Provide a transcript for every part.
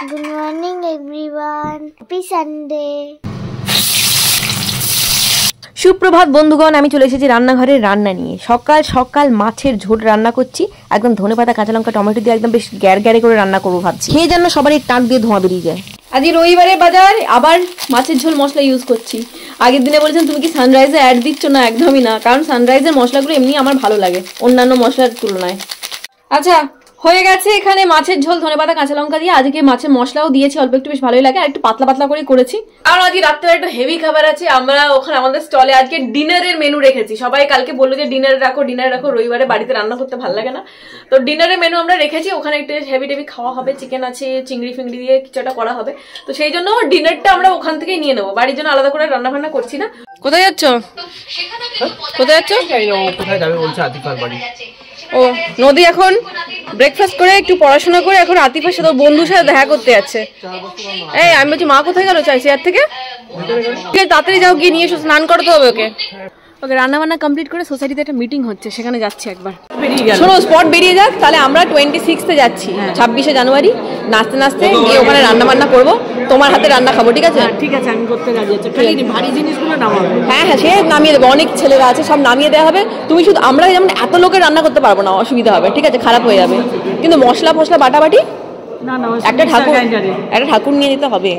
Good morning everyone. Happy Sunday. সুপ্রভাত বন্ধুগণ, আমি চলে এসেছি রান্নাঘরে রান্না নিয়ে। সকাল সকাল মাছের ঝোল রান্না করছি, একদম ধনেপাতা কাঁচা লঙ্কা টমেটো দিয়ে একদম বেশ গ্যার গ্যারে করে রান্না করবো ভাবছি। খেয়ে যেন সবারই টাক দিয়ে ধোঁয়া বেরিয়ে যায়। আজকে রবিবারে বাজার, আবার মাছের ঝোল মশলা ইউজ করছি। আগের দিনে বলেছেন তুমি কি সানরাইজে অ্যাড দিচ্ছ? না, একদমই না, কারণ সানরাইজের মশলাগুলো এমনি আমার ভালো লাগে অন্যান্য মশলার তুলনায়। আচ্ছা, হয়ে গেছে এখানে মাছের ঝোল ধনেপাতা কাঁচা লঙ্কা দিয়ে। আজকে মাছের মশলাও দিয়েছি অল্প, একটু বেশ ভালোই লাগে, আর একটু পাতলা পাতলা করে করেছি। আর আজকে রাত্রে একটা হেভি খাবার আছে। আমরা ওখানে আমাদের স্টলে আজকে ডিনারের মেনু রেখেছি। সবাই কালকে বললো যে ডিনারে রাখো, রবিবারে বাড়িতে রান্না করতে ভালো লাগে না, তো ডিনারের মেনু আমরা রেখেছি। ওখানে একটু হেভি টেভি খাওয়া হবে, চিকেন আছে, চিংড়ি ফিংড়ি দিয়ে কিছুটা করা হবে। তো সেই জন্য ডিনারটা আমরা ওখান থেকেই নিয়ে নেবো, বাড়ির জন্য আলাদা করে রান্না বান্না করছি না। কোথায় যাচ্ছ? কোথায় যাচ্ছ? কোথায় যাবে বলছে? আতিফার বাড়ি। ও, নদী এখন ব্রেকফাস্ট করে একটু পড়াশোনা করে এখন আতিফার সাথে বন্ধুর সাথে দেখা করতে যাচ্ছে। এই আমি বলছি, মা কোথায় গেল? চাইছি আর থেকে তাড়াতাড়ি যাও, গিয়ে নিয়ে এসো, স্নান করতে হবে ওকে। ওকে রান্না বান্না কমপ্লিট করে সোসাইটিতে একটা মিটিং হচ্ছে, সেখানে যাচ্ছি একবার। শোনো, স্পট বেরিয়ে যাক, তাহলে আমরা 26 যাচ্ছি, 26শে জানুয়ারি। নাচতে নাচতে গিয়ে ওখানে রান্না বান্না করবো, তোমার হাতে রান্না খাবো, ঠিক আছে? ঠিক আছে, আমি করতে রাজি আছি। ভারী জিনিসগুলো নামাবো। হ্যাঁ হ্যাঁ, সে নামিয়ে দেবো, অনেক ছেলেরা আছে, সব নামিয়ে দেওয়া হবে। তুমি শুধু, আমরা যেমন এত লোকের রান্না করতে পারবো না, অসুবিধা হবে, ঠিক আছে? খারাপ হয়ে যাবে। কিন্তু মশলা ফসলা বাটাবাটি একটা ঠাকুর নিয়ে যেতে হবে।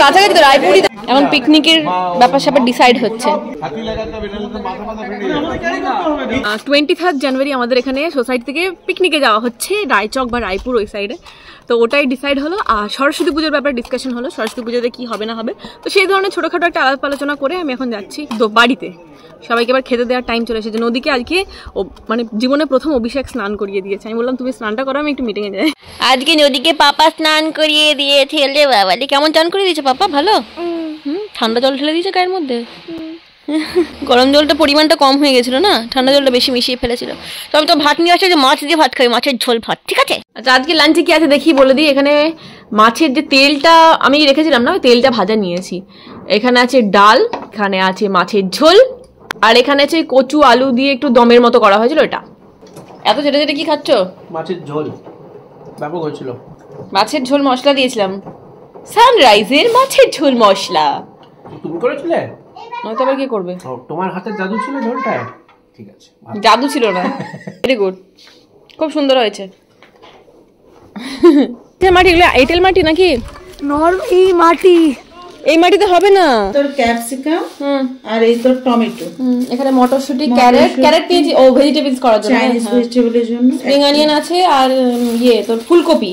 কাছাকাছি তো রায়পুরি। এখন পিকনিকের ব্যাপার স্যাপার ডিসাইড হচ্ছে। 23 জানুয়ারি আমাদের এখানে সোসাইটি থেকে পিকনিকে যাওয়া হচ্ছে, রায়চক বা রায়পুর ওই সাইডে। তো ওটাই ডিসাইড হলো। আর সরস্বতী পুজোর ব্যাপারে ডিসকাশন হলো, সরস্বতী পুজোতে কি হবে না হবে। তো সেই ধরনের ছোটখাটো একটা আলাপ আলোচনা করে আমি এখন যাচ্ছি বাড়িতে। সবাইকে এবার খেতে দেওয়ার টাইম চলে এসেছে। নদীকে আজকে মানে জীবনে প্রথম অভিষেক স্নান করিয়ে দিয়েছে। আমি বললাম তুমি স্নানটা করো, আমি একটু মিটিংয়ে যাই। আজকে নদীকে পাপা স্নান করিয়ে দিয়েছে। বাবা, কেমন চান করিয়ে দিয়েছে পাপা? ভালো? ঠান্ডা জল ঢেলে দিয়েছে গায়ের মধ্যে। গরম জলটা পরিমাণটা কম হয়ে গেছিল না, ঠান্ডা জলটা বেশি মিশিয়ে ফেলেছিল। তো আমি তো ভাত নিয়ে আসছি, যে মাছ দিয়ে ভাত খাই, মাছের ঝোল ভাত, ঠিক আছে? আচ্ছা, আজকে লাঞ্চে কি আছে দেখি বলে দিই। এখানে মাছের যে তেলটা আমি রেখেছিলাম না, ওই তেলটা ভাজা নিয়েছি। এখানে আছে ডাল, এখানে আছে মাছের ঝোল, আর এখানে আছে কচু আলু দিয়ে একটু দমের মতো করা হয়েছিল। এটা এত চেটে চেটে কি খাচ্ছ? মাছের ঝোল ব্যাপক হয়েছিল। মাছের ঝোল মশলা দিয়েছিলাম, সানরাইজের মাছের ঝোল মশলা। তুমি করেছিলে? নয়তো আবার কি করবে? তোমার হাতে জাদু ছিল ঝোলটা? ঠিক আছে, জাদু ছিল না। ভেরি গুড, খুব সুন্দর হয়েছে। মাটি এগুলো এঁটেল মাটি নাকি এই মাটি? এই মাটিতে হবে না। তোর ক্যাপসিকাম আর এই তোর টমেটো, এখানে মটরশুঁটি, ক্যারেট দিয়েছি ও ভেজিটেবলস করার জন্য, চাইনিজ ভেজিটেবলের জন্য। স্প্রিং অনিয়ন আছে, আর তোর ফুলকপি।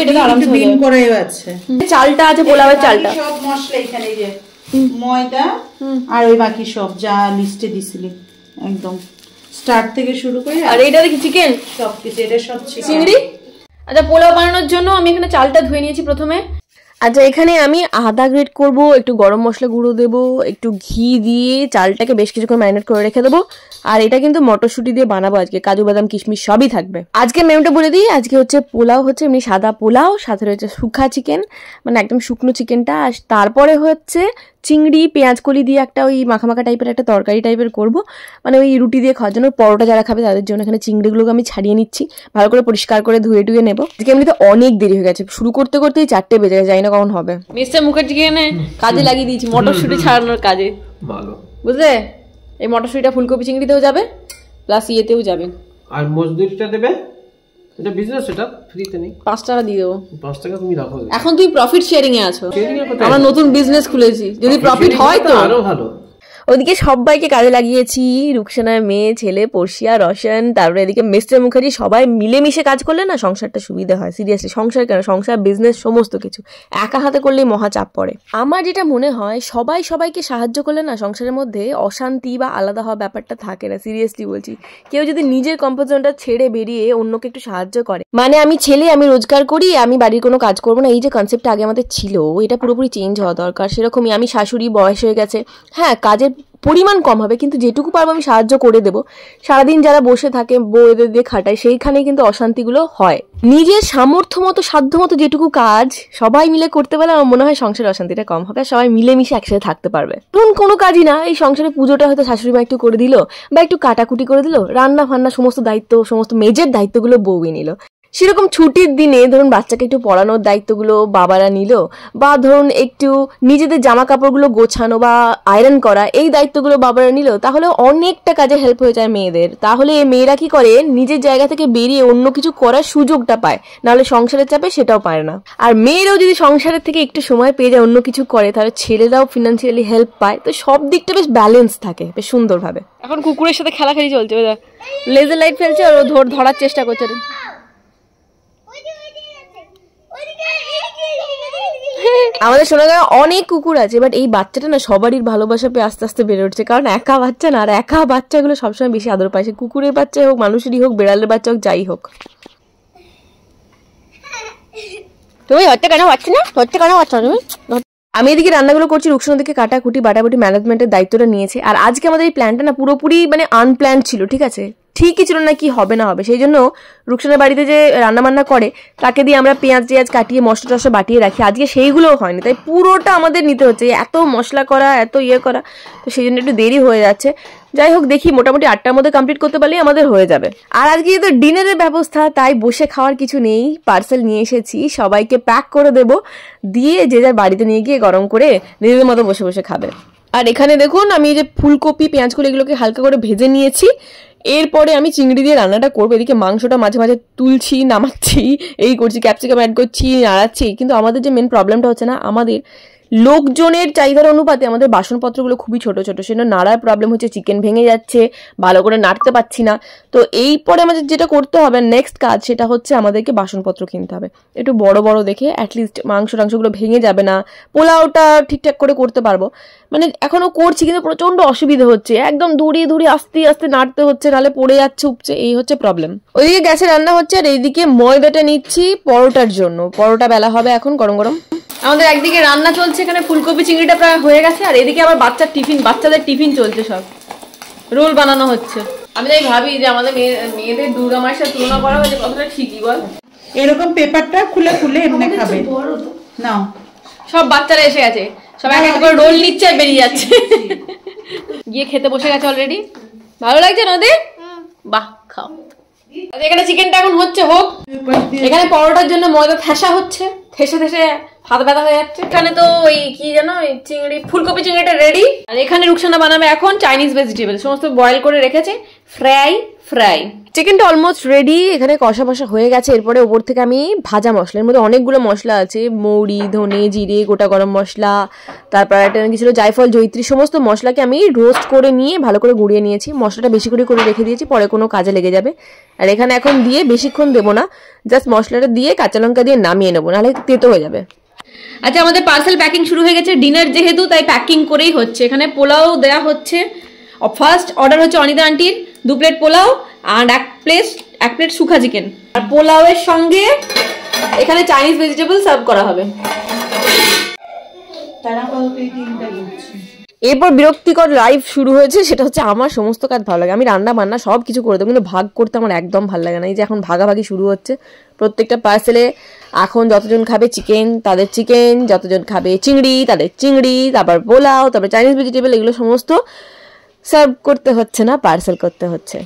এটা আরামসে বিন করে আছে। চালটা আছে, পোলাওয়ের চালটা। সব মশলা এখানে, যে ময়দা আর ওই বাকি সব যা লিস্টে দিছিলি, একদম স্টার্ট থেকে শুরু করে। আর এইটা দেখি চিকেন, সবকিছু, এটা সব চিংড়ি। আচ্ছা, পোলাও বানানোর জন্য আমি এখানে চালটা ধুয়ে নিয়েছি প্রথমে। আচ্ছা, এখানে আমি আদা গ্রেট করব, একটু গরম মশলা গুঁড়ো দেবো, একটু ঘি দিয়ে চালটাকে বেশ কিছুক্ষণ ম্যারিনেট করে রেখে দেবো। আর এটা কিন্তু মটরশুঁটি দিয়ে বানাবো আজকে, কাজু বাদাম কিশমিশ সবই থাকবে। আজকে মেনুটা বলে দিই, আজকে হচ্ছে পোলাও, হচ্ছে এমনি সাদা পোলাও, সাথে রয়েছে শুকা চিকেন, মানে একদম শুকনো চিকেনটা। আর তারপরে হচ্ছে চিংড়ি পেঁয়াজ কলি দিয়ে একটা ওই মাখা টাইপের একটা তরকারি টাইপের করবো, মানে ওই রুটি দিয়ে খাওয়ার জন্য। পরোটা যারা খাবে তাদের জন্য। এখানে চিংড়িগুলোকে আমি ছাড়িয়ে নিচ্ছি, ভালো করে পরিষ্কার করে ধুয়ে টুয়ে নেবো। আজকে এমনিতে অনেক দেরি হয়ে গেছে, শুরু করতে করতেই 4টে বেজে গেছে, জানি না কখন হবে। মিস্টার মুখার্জিকে এনে কাজে লাগিয়ে দিয়েছি মটরশুঁটি ছাড়ানোর কাজে, ভালো বুঝলে? এই মটরশুঁটিটা ফুলকপি চিংড়িতেও যাবে, প্লাস ইয়েতেও যাবে। আর মজদুরিটা দেবে? এটা বিজনেস, এটা ফ্রিতে নেই। 5 টাকা দিয়ে দেবো। 5 টাকা তুমি রাখো। এখন তুমি প্রফিট শেয়ারিং এ আছো। আমরা নতুন বিজনেস খুলেছি, যদি প্রফিট হয় তো আরো ভালো। ওদিকে সবাইকে কাজে লাগিয়েছি, রুকসানার মেয়ে, ছেলে, পর্ষিয়া, রশন, তারপরে এদিকে মিস্টার মুখার্জি। সবাই মিলেমিশে কাজ করলে না সংসারটা সুবিধা হয়। সিরিয়াসলি, সংসার কেন, সংসার, বিজনেস, সমস্ত কিছু একা হাতে করলেই মহা চাপ পড়ে। আমার যেটা মনে হয়, সবাই সবাইকে সাহায্য করলে না সংসারের মধ্যে অশান্তি বা আলাদা হওয়া ব্যাপারটা থাকে না। সিরিয়াসলি বলছি, কেউ যদি নিজের কমফোর্ট জোনটা ছেড়ে বেরিয়ে অন্যকে একটু সাহায্য করে, মানে আমি ছেলে, আমি রোজগার করি, আমি বাড়ির কোনো কাজ করবো না, এই যে কনসেপ্টটা আগে আমাদের ছিল, এটা পুরোপুরি চেঞ্জ হওয়া দরকার। সেরকমই আমি শাশুড়ি, বয়স হয়ে গেছে, হ্যাঁ কাজের পরিমাণ কম হবে, কিন্তু যেটুকু পারবো আমি সাহায্য করে দেবো। সারাদিন যারা বসে থাকে, বউদের দিয়ে খাটায়, সেইখানেই কিন্তু অশান্তিগুলো হয়। নিজের সামর্থ্য মতো, সাধ্য মতো যেটুকু কাজ সবাই মিলে করতে পারলে আমার মনে হয় সংসারের অশান্তিটা কম হবে, আর সবাই মিলেমিশে একসাথে থাকতে পারবে। ধরুন কোনো কাজই না, এই সংসারে পুজোটা হয়তো শাশুড়ি মা একটু করে দিল, বা একটু কাটাকুটি করে দিল, রান্না ফান্না সমস্ত দায়িত্ব, সমস্ত মেজের দায়িত্বগুলো বউই নিল। সেরকম ছুটির দিনে ধরুন বাচ্চাকে একটু পড়ানোর দায়িত্বগুলো বাবারা নিল, বা ধরুন একটু নিজেদের জামা কাপড়গুলো গোছানো বা আয়রন করা এই দায়িত্বগুলো বাবারা নিল, তাহলে অনেকটা কাজে হেল্প হয়ে যায় মেয়েদের। তাহলে মেয়েরা কি করে, নিজের জায়গা থেকে বেরিয়ে অন্য কিছু করার সুযোগটা পায়, নাহলে সংসারের চাপে সেটাও পায় না। আর মেয়েরাও যদি সংসারের থেকে একটু সময় পেয়ে যায় অন্য কিছু করে, তাহলে ছেলেরাও ফিনান্সিয়ালি হেল্প পায়। তো সব দিকটা বেশ ব্যালেন্স থাকে, বেশ সুন্দরভাবে। এখন কুকুরের সাথে খেলাখেলি চলছে, লেজার লাইট ফেলছে আর ও ধরার চেষ্টা করছে। আমাদের সোনাগাঁয়ে অনেক কুকুর আছে, বাট এই বাচ্চাটা না সবারই ভালোবাসা পেয়ে আস্তে আস্তে বেড়ে উঠছে। কারণ একা বাচ্চা না, আর একা বাচ্চাগুলো সবসময় বেশি আদর পায়, সে কুকুরের বাচ্চা হোক, মানুষেরই হোক, বেড়ালের বাচ্চা হোক, যাই হোক। তুমি হচ্ছে কেন পাচ্ছি না, হচ্ছে কেন পাচ্ছ তুমি? আমি এদিকে রান্নাগুলো করছি, রুকসানা দিকে কাটাকুটি বাটাবাটি ম্যানেজমেন্টের দায়িত্বটা নিয়েছে। আর আজকে আমাদের এই প্ল্যানটা না পুরোপুরি মানে আনপ্ল্যান্ড ছিল, ঠিক আছে, ঠিকই ছিল না কি হবে না হবে। সেই জন্য রুকসানার বাড়িতে যে রান্না বান্না করে তাকে দিয়ে আমরা পেঁয়াজ টেয়াজ কাটিয়ে মশলা টশলা বাটিয়ে রাখি, আজকে সেইগুলোও হয়নি, তাই পুরোটা আমাদের নিতে হচ্ছে, এত মশলা করা, এত ইয়ে করা, তো সেই জন্য একটু দেরি হয়ে যাচ্ছে। যাই হোক, দেখি মোটামুটি 8টার মধ্যে কমপ্লিট করতে পারলেই আমাদের হয়ে যাবে। আর আজকে যেহেতু ডিনারের ব্যবস্থা, তাই বসে খাওয়ার কিছু নেই, পার্সেল নিয়ে এসেছি, সবাইকে প্যাক করে দেবো, দিয়ে যে যার বাড়িতে নিয়ে গিয়ে গরম করে নিজেদের মতো বসে বসে খাবে। আর এখানে দেখুন আমি এই যে ফুলকপি পেঁয়াজগুলো এগুলোকে হালকা করে ভেজে নিয়েছি, এরপরে আমি চিংড়ি দিয়ে রান্নাটা করবো। এদিকে মাংসটা মাঝে মাঝে তুলছি, নামাচ্ছি, এই করছি, ক্যাপসিকাম অ্যাড করছি, নাড়াচ্ছি। কিন্তু আমাদের যে মেন প্রবলেমটা হচ্ছে না, আমাদের লোকজনের চাহিদার অনুপাতে আমাদের বাসনপত্রগুলো খুবই ছোট ছোট, সেজন্য নাড়ার প্রবলেম হচ্ছে, চিকেন ভেঙে যাচ্ছে, ভালো করে নাড়তে পারছি না। তো এই পরে আমাদের যেটা করতে হবে নেক্সট কাজ, সেটা হচ্ছে আমাদেরকে বাসনপত্র কিনতে হবে একটু বড় বড় দেখে, অ্যাটলিস্ট টাংশগুলো ভেঙে যাবে না, পোলাওটা ঠিকঠাক করে করতে পারবো। মানে এখনো করছি কিন্তু প্রচন্ড অসুবিধা হচ্ছে, একদম দৌড়িয়ে দৌড়িয়ে আস্তে আস্তে নাড়তে হচ্ছে, নাহলে পড়ে যাচ্ছে, উপচে, এই হচ্ছে প্রবলেম। ওইদিকে গ্যাসে রান্না হচ্ছে, আর এইদিকে ময়দাটা নিচ্ছি পরোটার জন্য, পরোটা বেলা হবে এখন গরম গরম। আমাদের একদিকে রান্না চলছে, এখানে ফুলকপি চিংড়িটা প্রায় হয়ে গেছে, আর এদিকে আবার বাচ্চাদের টিফিন চলছে, সব রোল বানানো হচ্ছে। আমি তাই ভাবি যে আমাদের মেয়েদের দুর্গা মায়ের সাথে তুলনা করা হয়েছে, কতটা ঠিকই বল। এরকম পেপারটা খুলে খুলে এমনি খাবে নাও। সব বাচ্চারা এসে গেছে, সব এক এক করে রোল নিচ্ছে আর বেরিয়ে যাচ্ছে, গিয়ে খেতে বসে গেছে অলরেডি। ভালো লাগছে না ওদের? বাহ, খাও। এখানে চিকেনটা এখন হচ্ছে, হোক। এখানে পরোটার জন্য ময়দা ঠেসা হচ্ছে, ঠেসে ঠেসে হাত ব্যথা হয়ে যাচ্ছে। এখানে তো ওই কি জানো, চিংড়ি, ফুলকপি চিংড়িটা রেডি। আর এখানে রুকসানা বানাবে এখন চাইনিজ ভেজিটেবল, সমস্ত বয়েল করে রেখেছে, ফ্রাই। চিকেনটা অলমোস্ট রেডি, এখানে কষা বসা হয়ে গেছে। এরপরে ওপর থেকে আমি ভাজা মশলার মধ্যে অনেকগুলো মশলা আছে, মৌরি, ধনে, জিরে, গোটা গরম মশলা, তারপর একটা কি ছিল জায়ফল, জয়িত্রী, সমস্ত মশলাকে আমি রোস্ট করে নিয়ে ভালো করে গুঁড়িয়ে নিয়েছি। মশলাটা বেশি করে রেখে দিয়েছি, পরে কোনো কাজে লেগে যাবে। আর এখানে এখন দিয়ে বেশিক্ষণ দেবো না, জাস্ট মশলাটা দিয়ে কাঁচা লঙ্কা দিয়ে নামিয়ে নেবো, নাহলে তেতো হয়ে যাবে। আচ্ছা, আমাদের পার্সেল প্যাকিং শুরু হয়ে গেছে, ডিনার যেহেতু তাই প্যাকিং করেই হচ্ছে। এখানে পোলাও দেওয়া হচ্ছে, ফার্স্ট অর্ডার হচ্ছে অনিতা আন্টির 2 প্লেট পোলাও আর 1 প্লেট শুকা চিকেন। আর পোলাওয়ের সঙ্গে এখানে চাইনিজ ভেজিটেবল সার্ভ করা হবে। এরপর বিরক্তিকর লাইফ শুরু হয়েছে, সেটা হচ্ছে আমার সমস্ত কাজ ভালো লাগে, আমি রান্না বান্না সব কিছু করে দেবো, কিন্তু ভাগ করতে আমার একদম ভালো লাগে না। এই যে এখন ভাগাভাগি শুরু হচ্ছে, প্রত্যেকটা পার্সেলে এখন যতজন খাবে চিকেন তাদের চিকেন, যতজন খাবে চিংড়ি তাদের চিংড়ি, তারপর পোলাও, তারপর চাইনিজ ভেজিটেবল, এগুলো সমস্ত সার্ভ করতে হচ্ছে না, পার্সেল করতে হচ্ছে।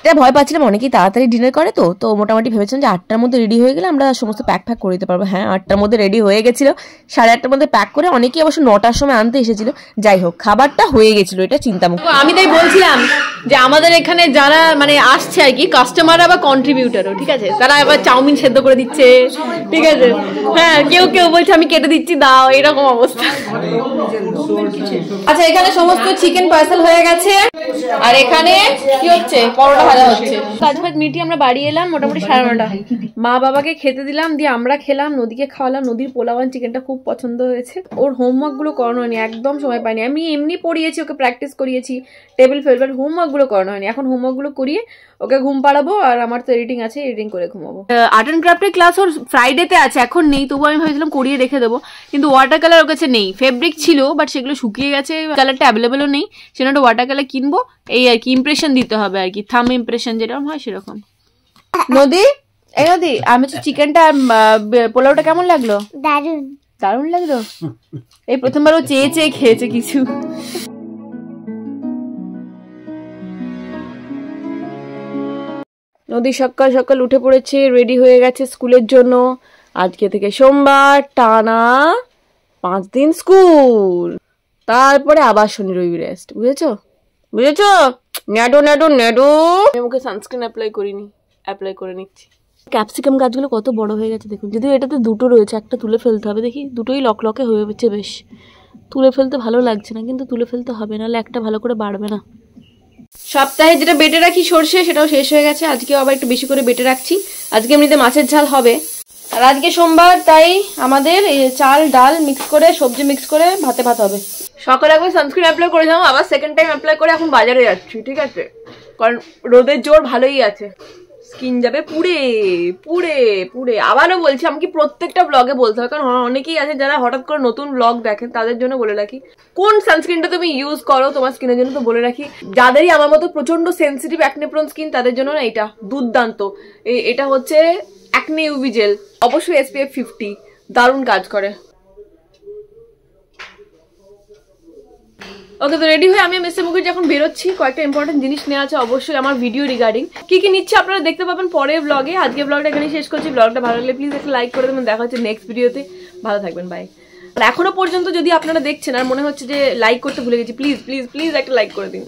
এটা ভয় পাচ্ছিলাম অনেকেই তাড়াতাড়ি ডিনার করে, তো মোটামুটি ভেবেছিলাম যে 8টার মধ্যে রেডি হয়ে গেলে আমরা সমস্ত প্যাক করে দিতে পারবো। হ্যাঁ, 8টার মধ্যে রেডি হয়ে গেছিল, 8:30টার মধ্যে প্যাক করে অনেকেই অবশ্য 9টার সময় আনতে এসেছিল। যাই হোক, খাবারটা হয়ে গেছিল, এটা চিন্তামুক্ত। আমি তাই বলছিলাম যে আমাদের এখানে যারা মানে আসছে আর কি, কাস্টমাররা বা কন্ট্রিবিউটারও, ঠিক আছে, তারা এবার চাউমিন সেদ্ধ করে দিচ্ছে, ঠিক আছে, হ্যাঁ, কেউ বলছে আমি কেটে দিচ্ছি, দাও, এরকম অবস্থা। আচ্ছা, এখানে সমস্ত চিকেন পার্সেল হয়ে গেছে, আর এখানে কি হচ্ছে, পরোটা ভাজা হচ্ছে। কাজ বাজ মিটিয়ে আমরা বাড়ি এলাম মোটামুটি 9:30। মা বাবাকে খেতে দিলাম, দিয়ে আমরা খেলাম, নদীকে খাওয়ালাম। নদীর পোলাও আর চিকেনটা খুব পছন্দ হয়েছে। ওর হোমওয়ার্ক গুলো করানো হয়নি, একদম সময় পাইনি। আমি এমনি পড়িয়েছি, ওকে প্র্যাকটিস করিয়েছি, টেবিল ফেলবার, হোমওয়ার্ক গুলো করানো হয়নি। এখন হোমওয়ার্ক গুলো করিয়ে ওকে ঘুম পাড়াবো, আর আমার তো এডিটিং আছে, এডিটিং করে ঘুমাবো। আর্ট অ্যান্ড ক্রাফটের ক্লাস ওর ফ্রাইডেতে আছে, এখন নেই, তবু আমি ভাবছিলাম করিয়ে রেখে দেবো, কিন্তু ওয়াটার কালার ওর কাছে নেই। ফেব্রিক ছিল, বাট সেগুলো শুকিয়ে গেছে, কালারটা অ্যাভেলেবেলও নেই, সেটা ওয়াটার কালার কিনবো, এই আর কি, ইমপ্রেশন দিতে হবে আর কি, থাম ইমপ্রেশন যেরকম হয় সেরকম। নদী, এই নদী, আমি তো চিকেনটা পোলাওটা কেমন লাগলো? দারুণ লাগলো। এই প্রথমবার ও চেয়ে খেয়েছে কিছু। নদী সকাল সকাল উঠে পড়েছে, রেডি হয়ে গেছে স্কুলের জন্য। আজকে থেকে সোমবার, টানা 5 দিন স্কুল, তারপরে আবার শনি রবি রেস্ট। বুঝেছো? নেডো নেডো নেডো। মুখে সানস্ক্রিন অ্যাপ্লাই করিনি, অ্যাপ্লাই করে নিচ্ছি। ক্যাপসিকাম গাছগুলো কত বড় হয়ে গেছে দেখুন। যদিও এটাতে 2টো রয়েছে, একটা তুলে ফেলতে হবে। দেখি দুটোই লকলকে হয়ে গেছে বেশ। তুলে ফেলতে ভালো লাগছে না, কিন্তু তুলে ফেলতে হবে, নাহলে একটা ভালো করে বাড়বে না। সপ্তাহে যেটা বেটে রাখি সর্ষে, সেটাও শেষ হয়ে গেছে। আজকেও আবার একটু বেশি করে বেটে রাখছি। আজকে এমনিতে মাছের ঝাল হবে, আর আজকে সোমবার, তাই আমাদের এই চাল ডাল মিক্স করে, সবজি মিক্স করে ভাতে ভাত হবে। সকালে একবার সানস্ক্রিন অ্যাপ্লাই করে যাবো, আবার সেকেন্ড টাইম অ্যাপ্লাই করে এখন বাজারে যাচ্ছি, ঠিক আছে? কারণ রোদের জোর ভালোই আছে, স্কিন যাবে পুড়ে পুড়ে পুড়ে। আবারও বলছি, আমাকে প্রত্যেকটা ব্লগে বলতে হবে, কারণ অনেকেই আছে যারা হঠাৎ করে নতুন ব্লগ দেখেন, তাদের জন্য বলে রাখি কোন সানস্ক্রিনটা তুমি ইউজ করো তোমার স্কিনের জন্য। তো বলে রাখি, যাদেরই আমার মতো প্রচন্ড সেন্সিটিভ অ্যাকনে প্রোন স্কিন, তাদের জন্য না এটা দুর্দান্ত। এটা হচ্ছে অ্যাকনে ইউভি জেল, অবশ্যই SPF 50, দারুণ কাজ করে। ওকে, তো রেডি হয়ে আমি মিস্টার মুখার্জি এখন বেরোচ্ছি। কয়েকটা ইম্পর্টেন্ট জিনিস নেওয়া আছে অবশ্যই আমার ভিডিও রিগার্ডিং। কি কি নিচ্ছে আপনারা দেখতে পাবেন পরের ব্লগে। আজকে ব্লগটা এখানেই শেষ করছি। ব্লগটা ভালো লাগলে প্লিজ একটা লাইক করে দেবেন। দেখা হচ্ছে নেক্সট ভিডিওতে। ভালো থাকবেন, বাই। আর এখনো পর্যন্ত যদি আপনারা দেখছেন আর মনে হচ্ছে যে লাইক করতে ভুলে গেছি, প্লিজ প্লিজ প্লিজ একটা লাইক করে দিন।